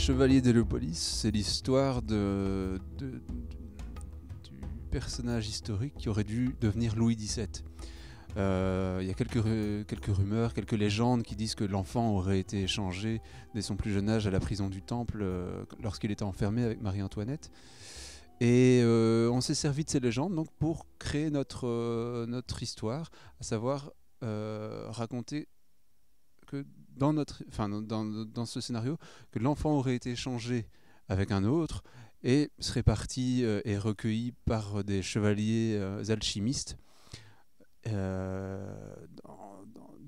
Chevalier d'Hélopolis, c'est l'histoire du personnage historique qui aurait dû devenir Louis XVII. Il y a quelques rumeurs, quelques légendes qui disent que l'enfant aurait été échangé dès son plus jeune âge à la prison du Temple lorsqu'il était enfermé avec Marie-Antoinette. Et on s'est servi de ces légendes donc, pour créer notre histoire, à savoir raconter que dans ce scénario, que l'enfant aurait été échangé avec un autre et serait parti et recueilli par des chevaliers alchimistes dans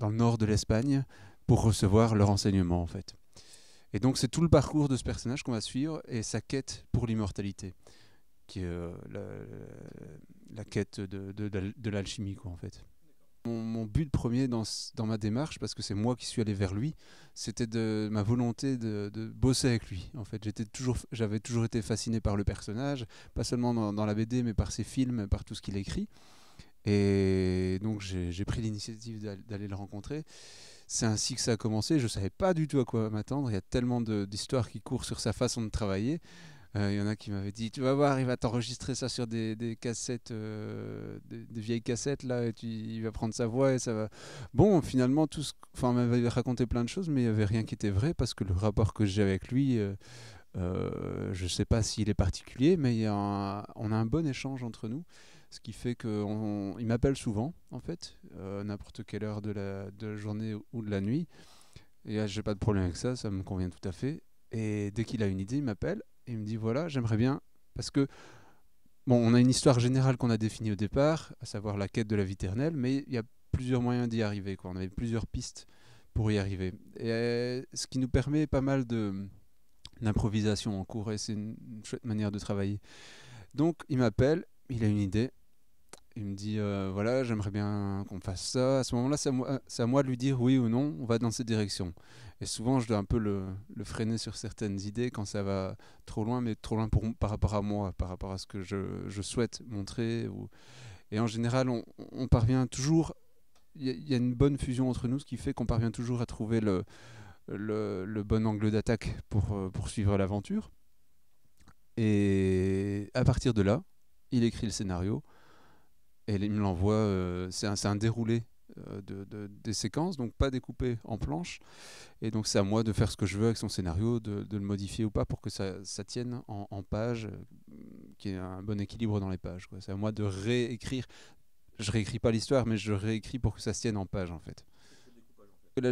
le nord de l'Espagne pour recevoir leur enseignement en fait. Et donc c'est tout le parcours de ce personnage qu'on va suivre et sa quête pour l'immortalité, qui est la quête de l'alchimie quoi, en fait. Mon but premier dans ma démarche, parce que c'est moi qui suis allé vers lui, c'était ma volonté de bosser avec lui. En fait, j'avais toujours été fasciné par le personnage, pas seulement dans la BD, mais par ses films, par tout ce qu'il écrit. Et donc j'ai pris l'initiative d'aller le rencontrer. C'est ainsi que ça a commencé. Je ne savais pas du tout à quoi m'attendre. Il y a tellement d'histoires qui courent sur sa façon de travailler. Y en a qui m'avaient dit, tu vas voir, il va t'enregistrer ça sur des cassettes, des vieilles cassettes, là, et il va prendre sa voix et ça va... Bon, finalement, on m'avait raconté plein de choses, mais il n'y avait rien qui était vrai, parce que le rapport que j'ai avec lui, je ne sais pas s'il est particulier, mais on a un bon échange entre nous, ce qui fait qu'il m'appelle souvent, en fait, n'importe quelle heure de la journée ou de la nuit, et j'ai pas de problème avec ça me convient tout à fait, et dès qu'il a une idée, il m'appelle, et il me dit voilà, j'aimerais bien, parce que bon, on a une histoire générale qu'on a définie au départ, à savoir la quête de la vie éternelle, mais il y a plusieurs moyens d'y arriver, quoi. On avait plusieurs pistes pour y arriver. Et ce qui nous permet pas mal d'improvisation en cours, et c'est une chouette manière de travailler. Donc il m'appelle, il a une idée, il me dit voilà, j'aimerais bien qu'on fasse ça. À ce moment-là, c'est à moi de lui dire oui ou non, on va dans cette direction. Et souvent, je dois un peu le freiner sur certaines idées quand ça va trop loin, mais trop loin par rapport à moi, par rapport à ce que je souhaite montrer. Et en général, on parvient toujours, il y a une bonne fusion entre nous, ce qui fait qu'on parvient toujours à trouver le bon angle d'attaque pour poursuivre l'aventure. Et à partir de là, il écrit le scénario. Et il me l'envoie, c'est un déroulé des séquences, donc pas découpé en planches. Et donc c'est à moi de faire ce que je veux avec son scénario, de le modifier ou pas pour que ça tienne en pages, qu'il y ait un bon équilibre dans les pages, quoi. C'est à moi de réécrire. Je réécris pas l'histoire, mais je réécris pour que ça se tienne en page en fait.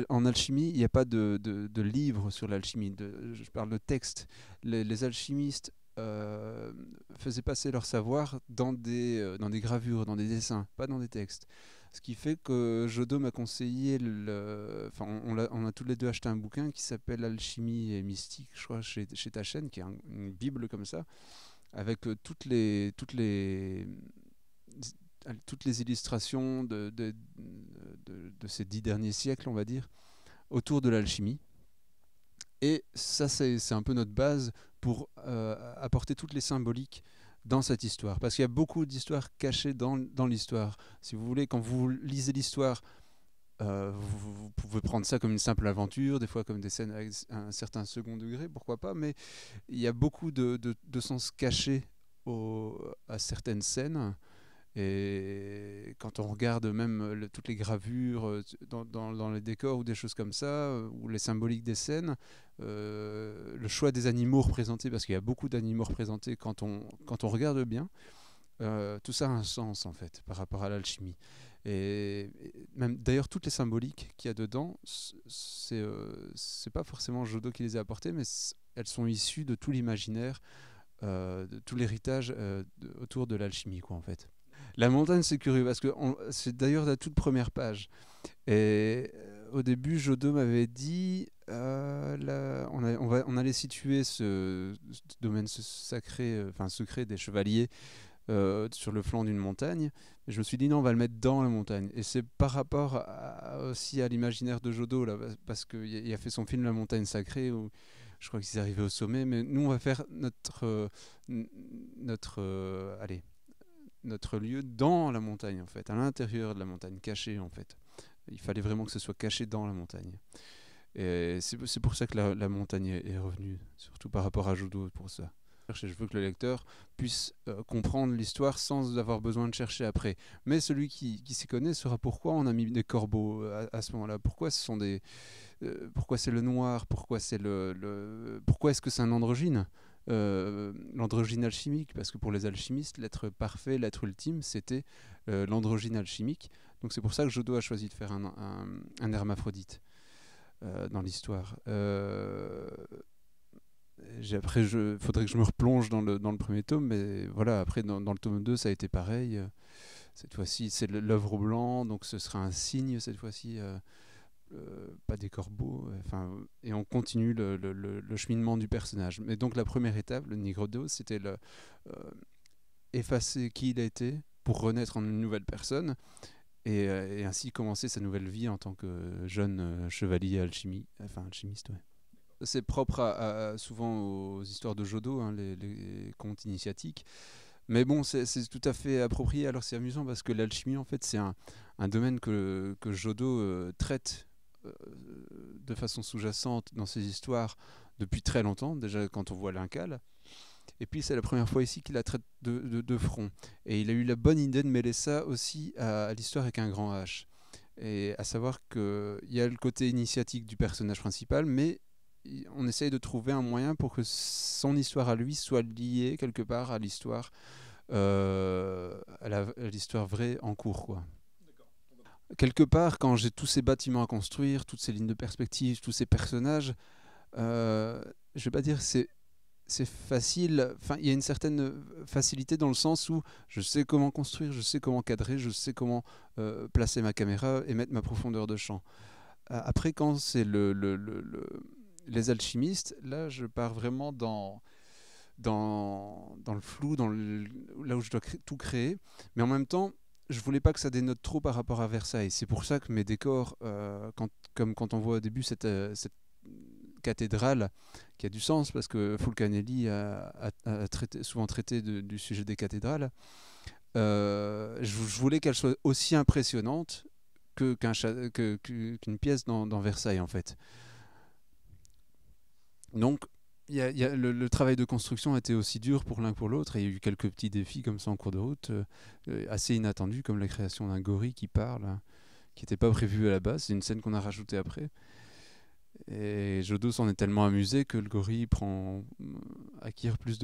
En alchimie, il n'y a pas de livre sur l'alchimie. Je parle de texte. Les alchimistes faisaient passer leur savoir dans des gravures, dans des dessins, pas dans des textes. Ce qui fait que Jodo m'a conseillé, on a tous les deux acheté un bouquin qui s'appelle Alchimie et Mystique, je crois, chez ta chaîne, qui est une bible comme ça, avec toutes les illustrations de ces 10 derniers siècles, on va dire, autour de l'alchimie. Et ça, c'est un peu notre base pour apporter toutes les symboliques dans cette histoire. Parce qu'il y a beaucoup d'histoires cachées dans l'histoire. Si vous voulez, quand vous lisez l'histoire, vous pouvez prendre ça comme une simple aventure, des fois comme des scènes avec un certain second degré, pourquoi pas, mais il y a beaucoup de sens cachés à certaines scènes. Et quand on regarde même toutes les gravures dans les décors ou des choses comme ça, ou les symboliques des scènes, le choix des animaux représentés, parce qu'il y a beaucoup d'animaux représentés quand on regarde bien, tout ça a un sens en fait par rapport à l'alchimie. Et même d'ailleurs toutes les symboliques qu'il y a dedans, c'est pas forcément Jodo qui les a apportées, mais elles sont issues de tout l'imaginaire, de tout l'héritage autour de l'alchimie quoi en fait. La montagne, c'est curieux parce que c'est d'ailleurs la toute première page. Et au début, Jodo m'avait dit on allait situer ce domaine sacré, secret des chevaliers sur le flanc d'une montagne. Et je me suis dit non, on va le mettre dans la montagne. Et c'est par rapport aussi à l'imaginaire de Jodo, là, parce qu'il a fait son film La montagne sacrée, où je crois qu'ils est arrivé au sommet. Mais nous, on va faire notre lieu dans la montagne en fait, à l'intérieur de la montagne, caché en fait. Il fallait vraiment que ce soit caché dans la montagne. Et c'est pour ça que la montagne est revenue, surtout par rapport à Jodo, pour ça. Je veux que le lecteur puisse comprendre l'histoire sans avoir besoin de chercher après. Mais celui qui s'y connaît saura pourquoi on a mis des corbeaux à ce moment-là. Pourquoi ce sont pourquoi c'est le noir. Pourquoi pourquoi est-ce que c'est un androgyne, l'androgyne alchimique. Parce que pour les alchimistes, l'être parfait, l'être ultime, c'était l'androgyne alchimique. Donc c'est pour ça que Jodo a choisi de faire un hermaphrodite dans l'histoire. Après, faudrait que je me replonge dans le premier tome, mais voilà, après, dans le tome 2, ça a été pareil. Cette fois-ci, c'est l'œuvre au blanc, donc ce sera un signe, cette fois-ci, pas des corbeaux. Et on continue le cheminement du personnage. Mais donc, la première étape, le Nigrodeo, c'était effacer qui il a été pour renaître en une nouvelle personne, et ainsi commencer sa nouvelle vie en tant que jeune chevalier alchimiste, ouais. C'est propre souvent aux histoires de Jodo, hein, les contes initiatiques. Mais bon, c'est tout à fait approprié. Alors c'est amusant parce que l'alchimie, en fait, c'est un domaine que Jodo traite de façon sous-jacente dans ses histoires depuis très longtemps, déjà quand on voit l'Incal. Et puis c'est la première fois ici qu'il la traite de front. Et il a eu la bonne idée de mêler ça aussi à l'histoire avec un grand H. Et à savoir qu'il y a le côté initiatique du personnage principal, mais on essaye de trouver un moyen pour que son histoire à lui soit liée quelque part à l'histoire à l'histoire vraie en cours, quoi. Quelque part, quand j'ai tous ces bâtiments à construire, toutes ces lignes de perspective, tous ces personnages, je vais pas dire c'est facile. Enfin, il y a une certaine facilité dans le sens où je sais comment construire, je sais comment cadrer, je sais comment placer ma caméra et mettre ma profondeur de champ. Après, quand c'est les alchimistes, là, je pars vraiment dans le flou, là où je dois tout créer. Mais en même temps, je voulais pas que ça dénote trop par rapport à Versailles. C'est pour ça que mes décors, comme quand on voit au début cette cathédrale, qui a du sens, parce que Fulcanelli a souvent traité du sujet des cathédrales, je voulais qu'elle soit aussi impressionnante qu'une pièce dans Versailles, en fait. Donc, le travail de construction a été aussi dur pour l'un que pour l'autre, et il y a eu quelques petits défis comme ça en cours de route, assez inattendus, comme la création d'un gorille qui parle, hein, qui n'était pas prévu à la base. C'est une scène qu'on a rajoutée après. Et Jodo s'en est tellement amusé que le gorille acquiert plus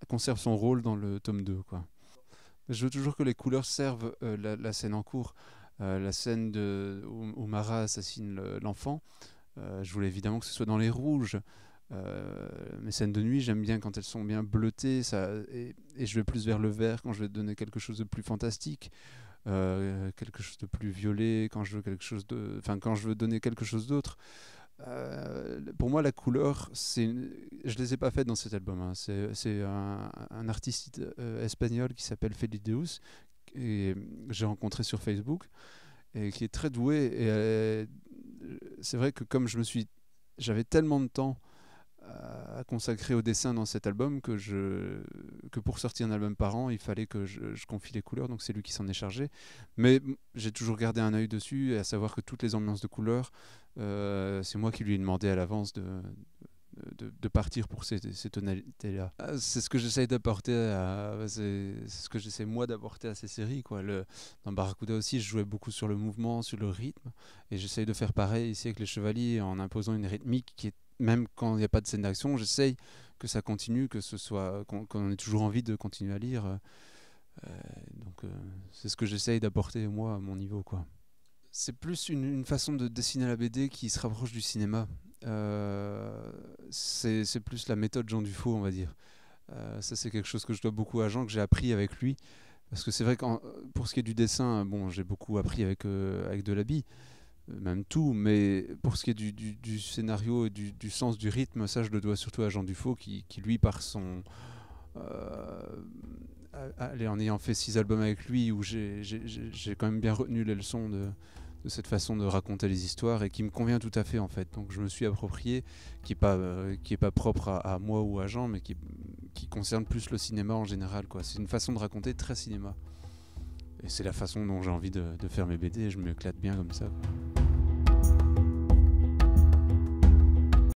conserve son rôle dans le tome 2, quoi. Je veux toujours que les couleurs servent la scène en cours. La scène où Mara assassine l'enfant, je voulais évidemment que ce soit dans les rouges. Mes scènes de nuit, j'aime bien quand elles sont bien bleutées, et je vais plus vers le vert quand je vais donner quelque chose de plus fantastique, quelque chose de plus violet quand je veux donner quelque chose d'autre. Pour moi, la couleur, je les ai pas faites dans cet album, hein. C'est un artiste espagnol qui s'appelle Felideus, et j'ai rencontré sur Facebook, et qui est très doué. Et c'est vrai que comme j'avais tellement de temps à consacrer au dessin dans cet album que pour sortir un album par an, il fallait que je confie les couleurs, donc c'est lui qui s'en est chargé. Mais j'ai toujours gardé un œil dessus, et à savoir que toutes les ambiances de couleurs, c'est moi qui lui ai demandé à l'avance de partir pour ces tonalités-là. C'est ce que j'essaye d'apporter, c'est ce que j'essaie moi d'apporter à ces séries, quoi. Dans Barracuda aussi, je jouais beaucoup sur le mouvement, sur le rythme, et j'essaye de faire pareil ici avec les Chevaliers, en imposant une rythmique qui est, même quand il n'y a pas de scène d'action, j'essaye que ça continue, qu'on ait toujours envie de continuer à lire. Donc c'est ce que j'essaye d'apporter moi à mon niveau, quoi. C'est plus une façon de dessiner la BD qui se rapproche du cinéma. C'est plus la méthode Jean Dufaux, on va dire. Ça, c'est quelque chose que je dois beaucoup à Jean, que j'ai appris avec lui. Parce que c'est vrai que pour ce qui est du dessin, bon, j'ai beaucoup appris avec Delaby, même tout, mais pour ce qui est du scénario et du sens du rythme, ça, je le dois surtout à Jean Dufaux, qui lui, par son... en ayant fait 6 albums avec lui, où j'ai quand même bien retenu les leçons de cette façon de raconter les histoires, et qui me convient tout à fait, en fait. Donc je me suis approprié, qui est pas propre à moi ou à Jean, mais qui concerne plus le cinéma en général, quoi. C'est une façon de raconter très cinéma, et c'est la façon dont j'ai envie de faire mes BD, et je m'éclate bien comme ça, quoi.